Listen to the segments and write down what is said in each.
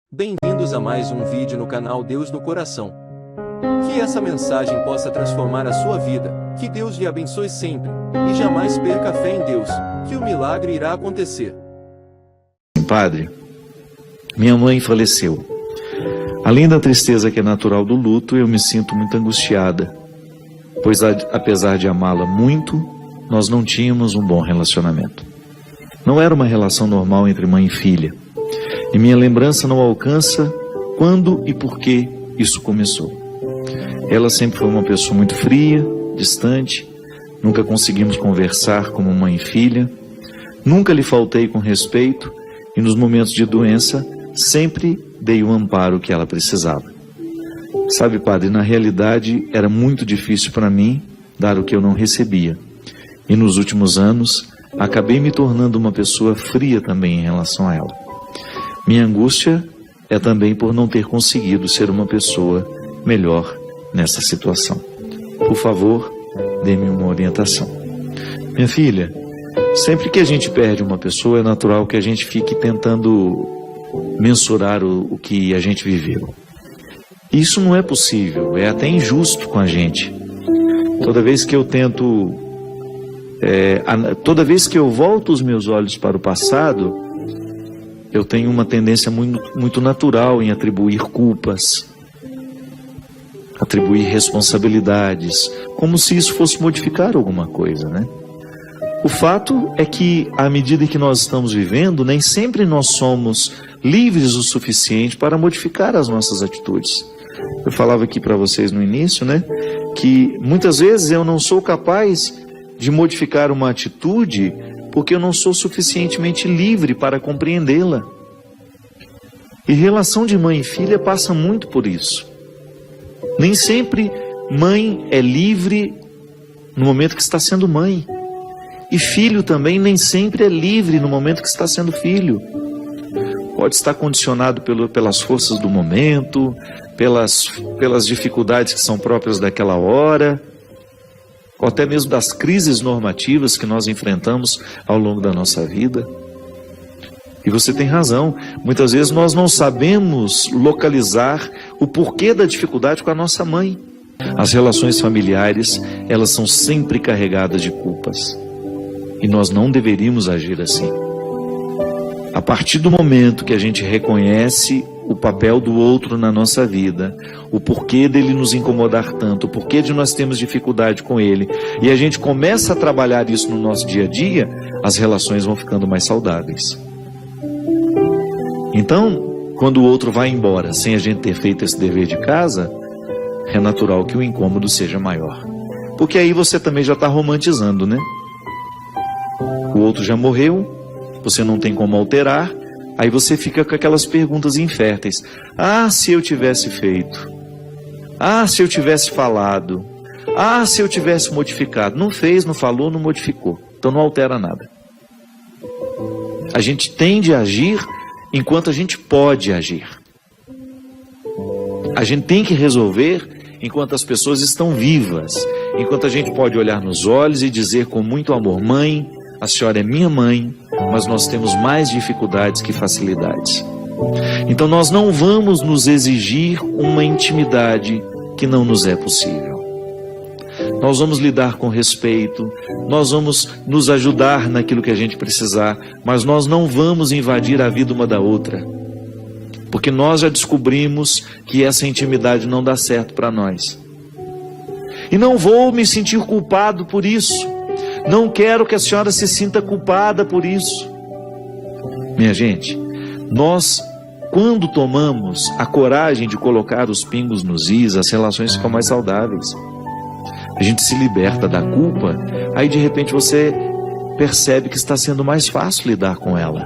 Bem-vindos a mais um vídeo no canal Deus do Coração. Que essa mensagem possa transformar a sua vida, que Deus lhe abençoe sempre, e jamais perca a fé em Deus, que o milagre irá acontecer. Padre, minha mãe faleceu. Além da tristeza que é natural do luto, eu me sinto muito angustiada, pois apesar de amá-la muito, nós não tínhamos um bom relacionamento. Não era uma relação normal entre mãe e filha. E minha lembrança não alcança quando e por que isso começou. Ela sempre foi uma pessoa muito fria, distante, nunca conseguimos conversar como mãe e filha, nunca lhe faltei com respeito e nos momentos de doença sempre dei o amparo que ela precisava. Sabe, padre, na realidade era muito difícil para mim dar o que eu não recebia. E nos últimos anos acabei me tornando uma pessoa fria também em relação a ela. Minha angústia é também por não ter conseguido ser uma pessoa melhor nessa situação. Por favor, dê-me uma orientação. Minha filha, sempre que a gente perde uma pessoa, é natural que a gente fique tentando mensurar o que a gente viveu. Isso não é possível, é até injusto com a gente. Toda vez que eu tento, toda vez que eu volto os meus olhos para o passado, eu tenho uma tendência muito natural em atribuir culpas, atribuir responsabilidades, como se isso fosse modificar alguma coisa, né? O fato é que, à medida que nós estamos vivendo, nem sempre nós somos livres o suficiente para modificar as nossas atitudes. Eu falava aqui para vocês no início, né, que muitas vezes eu não sou capaz de modificar uma atitude porque eu não sou suficientemente livre para compreendê-la. E relação de mãe e filha passa muito por isso. Nem sempre mãe é livre no momento que está sendo mãe. E filho também nem sempre é livre no momento que está sendo filho. Pode estar condicionado pelas forças do momento, pelas dificuldades que são próprias daquela hora, ou até mesmo das crises normativas que nós enfrentamos ao longo da nossa vida. E você tem razão, muitas vezes nós não sabemos localizar o porquê da dificuldade com a nossa mãe. As relações familiares, elas são sempre carregadas de culpas. E nós não deveríamos agir assim. A partir do momento que a gente reconhece o papel do outro na nossa vida, o porquê dele nos incomodar tanto, o porquê de nós termos dificuldade com ele, e a gente começa a trabalhar isso no nosso dia a dia, as relações vão ficando mais saudáveis. Então, quando o outro vai embora sem a gente ter feito esse dever de casa, é natural que o incômodo seja maior. Porque aí você também já está romantizando, né? O outro já morreu, você não tem como alterar, aí você fica com aquelas perguntas inférteis. Ah, se eu tivesse feito. Ah, se eu tivesse falado. Ah, se eu tivesse modificado. Não fez, não falou, não modificou. Então não altera nada. A gente tende a agir enquanto a gente pode agir. A gente tem que resolver enquanto as pessoas estão vivas. Enquanto a gente pode olhar nos olhos e dizer com muito amor: mãe, a senhora é minha mãe, mas nós temos mais dificuldades que facilidades. Então nós não vamos nos exigir uma intimidade que não nos é possível. Nós vamos lidar com respeito, nós vamos nos ajudar naquilo que a gente precisar, mas nós não vamos invadir a vida uma da outra. Porque nós já descobrimos que essa intimidade não dá certo para nós. E não vou me sentir culpado por isso. Não quero que a senhora se sinta culpada por isso. Minha gente, nós, quando tomamos a coragem de colocar os pingos nos is, as relações ficam mais saudáveis. A gente se liberta da culpa, aí de repente você percebe que está sendo mais fácil lidar com ela.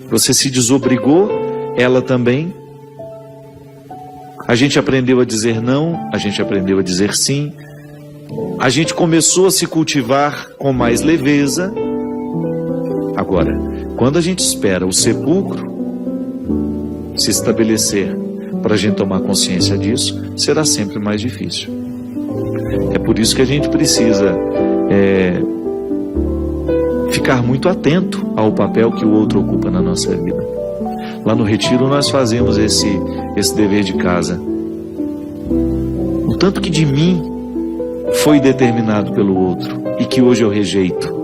Você se desobrigou, ela também. A gente aprendeu a dizer não, a gente aprendeu a dizer sim. A gente começou a se cultivar com mais leveza. Agora, quando a gente espera o sepulcro se estabelecer para a gente tomar consciência disso, será sempre mais difícil. É por isso que a gente precisa ficar muito atento ao papel que o outro ocupa na nossa vida. Lá no retiro nós fazemos esse dever de casa. O tanto que de mim foi determinado pelo outro e que hoje eu rejeito.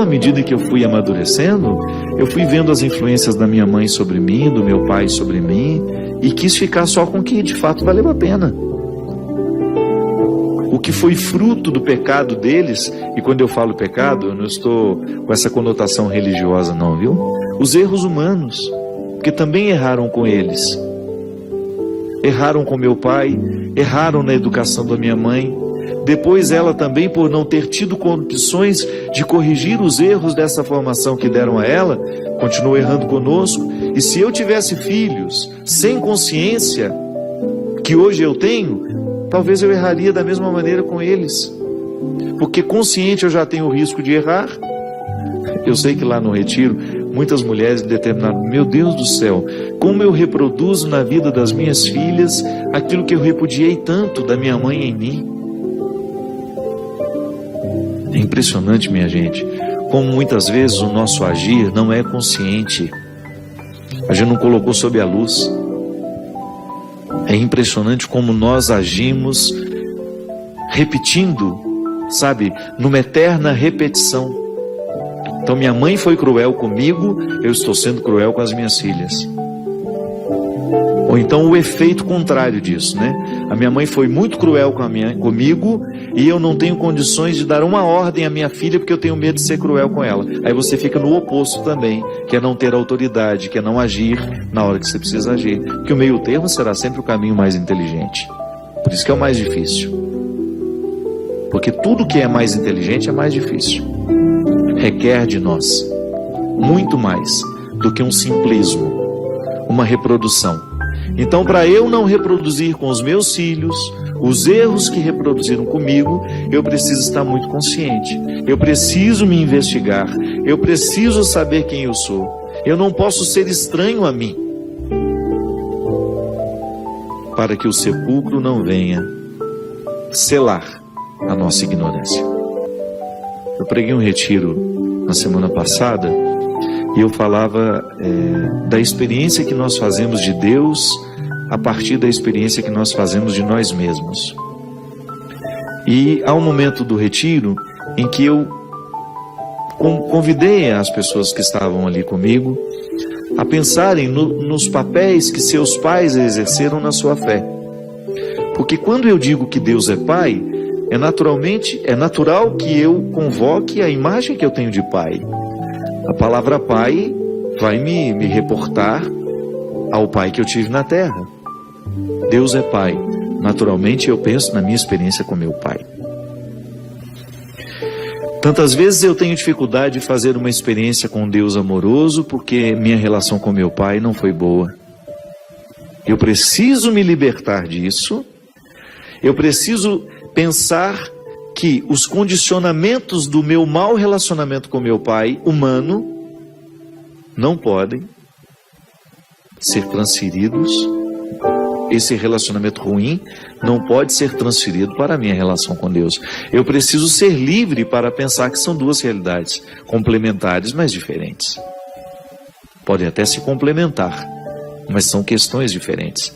À medida que eu fui amadurecendo, eu fui vendo as influências da minha mãe sobre mim, do meu pai sobre mim, e quis ficar só com o que de fato valeu a pena. O que foi fruto do pecado deles, e quando eu falo pecado, eu não estou com essa conotação religiosa não, viu? Os erros humanos, que também erraram com eles. Erraram com meu pai, erraram na educação da minha mãe. Depois ela também, por não ter tido condições de corrigir os erros dessa formação que deram a ela, continuou errando conosco. E se eu tivesse filhos sem consciência, que hoje eu tenho, talvez eu erraria da mesma maneira com eles. Porque consciente eu já tenho o risco de errar. Eu sei que lá no retiro, muitas mulheres determinaram, meu Deus do céu, como eu reproduzo na vida das minhas filhas aquilo que eu repudiei tanto da minha mãe em mim. É impressionante, minha gente, como muitas vezes o nosso agir não é consciente. A gente não colocou sob a luz. É impressionante como nós agimos repetindo, sabe, numa eterna repetição. Então minha mãe foi cruel comigo, eu estou sendo cruel com as minhas filhas. Ou então o efeito contrário disso, né? A minha mãe foi muito cruel comigo e eu não tenho condições de dar uma ordem à minha filha porque eu tenho medo de ser cruel com ela. Aí você fica no oposto também, que é não ter autoridade, que é não agir na hora que você precisa agir. Que o meio termo será sempre o caminho mais inteligente. Por isso que é o mais difícil. Porque tudo que é mais inteligente é mais difícil. Requer de nós muito mais do que um simplismo, uma reprodução. Então, para eu não reproduzir com os meus filhos os erros que reproduziram comigo, eu preciso estar muito consciente. Eu preciso me investigar. Eu preciso saber quem eu sou. Eu não posso ser estranho a mim, para que o sepulcro não venha selar a nossa ignorância. Eu preguei um retiro na semana passada e eu falava da experiência que nós fazemos de Deus a partir da experiência que nós fazemos de nós mesmos. E há um momento do retiro em que eu convidei as pessoas que estavam ali comigo a pensarem nos papéis que seus pais exerceram na sua fé. Porque quando eu digo que Deus é Pai, é natural que eu convoque a imagem que eu tenho de Pai. A palavra Pai vai me reportar ao Pai que eu tive na terra. Deus é Pai. Naturalmente eu penso na minha experiência com meu Pai. Tantas vezes eu tenho dificuldade de fazer uma experiência com Deus amoroso porque minha relação com meu Pai não foi boa. Eu preciso me libertar disso. Eu preciso pensar que os condicionamentos do meu mau relacionamento com meu pai humano não podem ser transferidos. Esse relacionamento ruim não pode ser transferido para a minha relação com Deus. Eu preciso ser livre para pensar que são duas realidades complementares, mas diferentes. Podem até se complementar, mas são questões diferentes.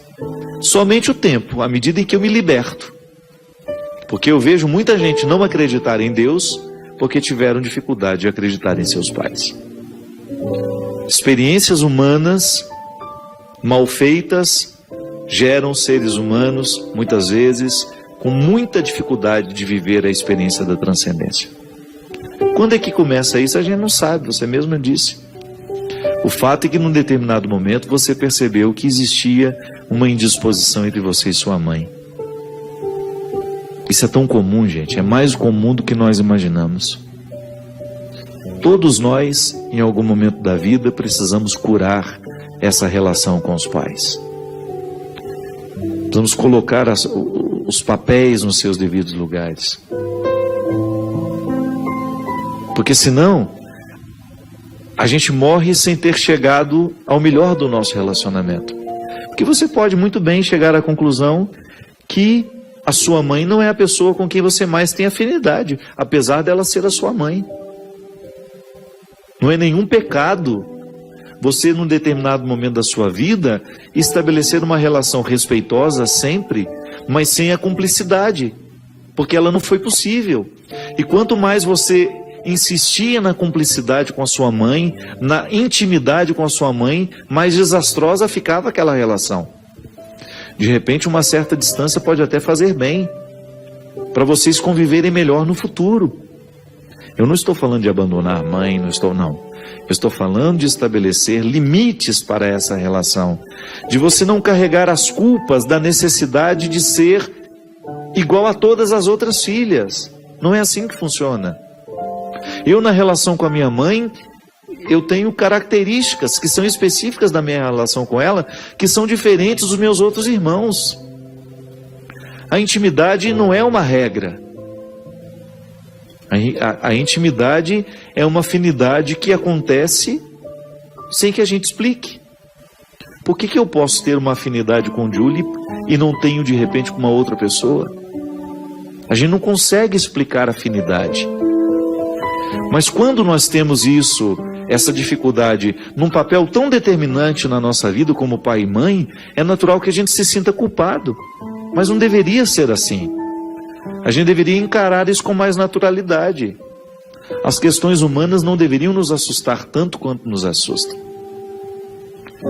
Somente o tempo, à medida em que eu me liberto. Porque eu vejo muita gente não acreditar em Deus porque tiveram dificuldade de acreditar em seus pais. Experiências humanas mal feitas geram seres humanos, muitas vezes, com muita dificuldade de viver a experiência da transcendência. Quando é que começa isso? A gente não sabe, você mesmo disse. O fato é que num determinado momento você percebeu que existia uma indisposição entre você e sua mãe. Isso é tão comum, gente, é mais comum do que nós imaginamos. Todos nós, em algum momento da vida, precisamos curar essa relação com os pais. Precisamos colocar os papéis nos seus devidos lugares. Porque senão, a gente morre sem ter chegado ao melhor do nosso relacionamento. Porque você pode muito bem chegar à conclusão que a sua mãe não é a pessoa com quem você mais tem afinidade, apesar dela ser a sua mãe. Não é nenhum pecado você, num determinado momento da sua vida, estabelecer uma relação respeitosa sempre, mas sem a cumplicidade, porque ela não foi possível. E quanto mais você insistia na cumplicidade com a sua mãe, na intimidade com a sua mãe, mais desastrosa ficava aquela relação. De repente, uma certa distância pode até fazer bem, para vocês conviverem melhor no futuro. Eu não estou falando de abandonar a mãe, não. Eu estou falando de estabelecer limites para essa relação, de você não carregar as culpas da necessidade de ser igual a todas as outras filhas. Não é assim que funciona. Eu, na relação com a minha mãe, eu tenho características que são específicas da minha relação com ela, que são diferentes dos meus outros irmãos. A intimidade não é uma regra. A intimidade é uma afinidade que acontece sem que a gente explique. Por que eu posso ter uma afinidade com Julie e não tenho de repente com uma outra pessoa? A gente não consegue explicar afinidade. Mas quando nós temos isso, essa dificuldade, num papel tão determinante na nossa vida como pai e mãe, é natural que a gente se sinta culpado. Mas não deveria ser assim. A gente deveria encarar isso com mais naturalidade. As questões humanas não deveriam nos assustar tanto quanto nos assustam.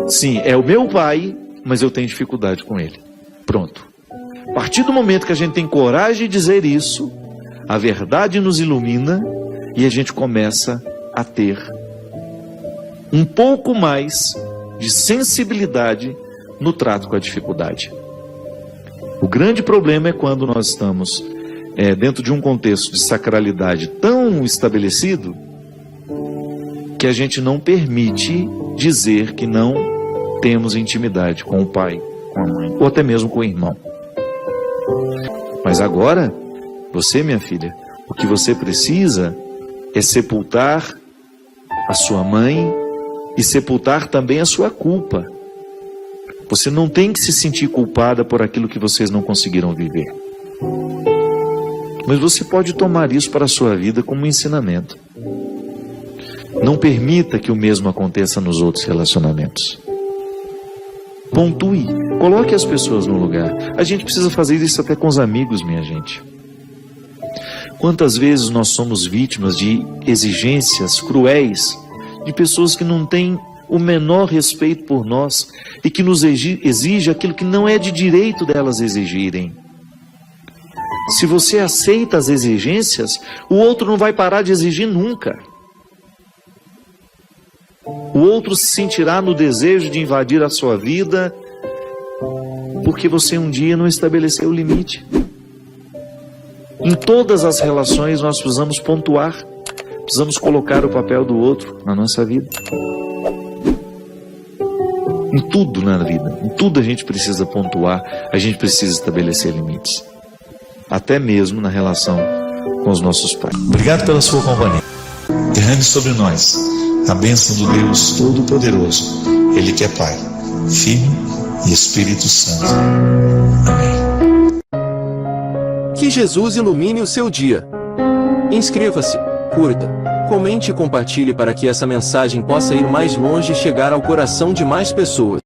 Sim, é o meu pai, mas eu tenho dificuldade com ele. Pronto. A partir do momento que a gente tem coragem de dizer isso, a verdade nos ilumina e a gente começa a ter um pouco mais de sensibilidade no trato com a dificuldade. O grande problema é quando nós estamos dentro de um contexto de sacralidade tão estabelecido que a gente não permite dizer que não temos intimidade com o pai, com a mãe, ou até mesmo com o irmão. Mas agora, você, minha filha, o que você precisa é sepultar a sua mãe e sepultar também a sua culpa. Você não tem que se sentir culpada por aquilo que vocês não conseguiram viver. Mas você pode tomar isso para a sua vida como um ensinamento. Não permita que o mesmo aconteça nos outros relacionamentos. Pontue, coloque as pessoas no lugar. A gente precisa fazer isso até com os amigos, minha gente. Quantas vezes nós somos vítimas de exigências cruéis de pessoas que não têm o menor respeito por nós e que nos exige aquilo que não é de direito delas exigirem. Se você aceita as exigências, o outro não vai parar de exigir nunca. O outro se sentirá no desejo de invadir a sua vida porque você um dia não estabeleceu o limite. Em todas as relações nós precisamos pontuar, precisamos colocar o papel do outro na nossa vida. Em tudo na vida, em tudo a gente precisa pontuar, a gente precisa estabelecer limites. Até mesmo na relação com os nossos pais. Obrigado pela sua companhia. Derrame sobre nós a bênção do Deus Todo-Poderoso, Ele que é Pai, Filho e Espírito Santo. Amém. Que Jesus ilumine o seu dia. Inscreva-se, curta, comente e compartilhe para que essa mensagem possa ir mais longe e chegar ao coração de mais pessoas.